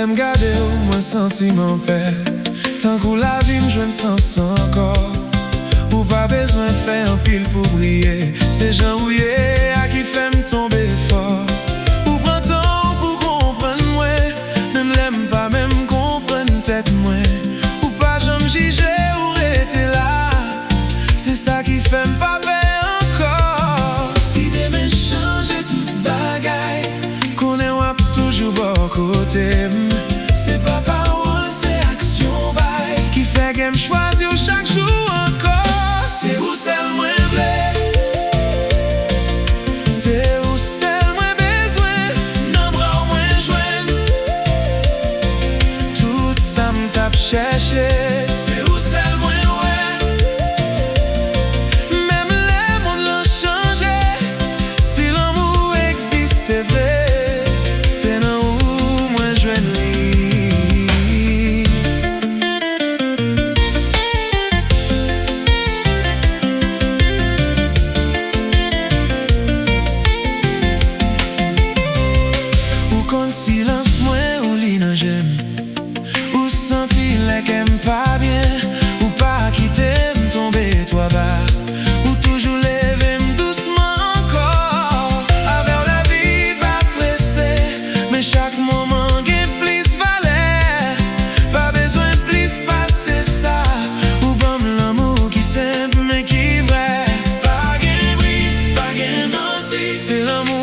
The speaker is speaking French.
l'aime garder au moins sentiment paix. Tant que la vie me joue sans encore. Ou pas besoin de faire un pile pour briller. C'est Jean Rouillé à qui fait me tomber fort. Ou prend temps pour comprendre moi. Même l'aime pas même comprendre tête moi. Ou pas j'aime juger ou rester là. C'est ça qui fait me pas paix encore. Si demain change toute bagaille, qu'on est wap toujours bon côté. C'est pas parole, c'est action bail qui fait que me choisir chaque jour encore. C'est Ou Sèl Mwen Vle, c'est Ou Sèl Mwen besoin, nan bras mwen joindre. Tout ça me tape chercher. C'est Ou Sèl Mwen ouais. Même les mondes l'ont changé. Si l'amour existe vrai, c'est nan ou mwen joindre li. Silence moi ou li nan j'aime. Ou senti like aime pas bien. Ou pas quitter me tomber toi bas. Ou toujours lever me doucement encore. Avec la vie pas pressé. Mais chaque moment gain plus valeur. Pas besoin plus passer ça. Ou bam l'amour qui simple mais qui vrai. Pas gain bruit, pas gain menti. C'est l'amour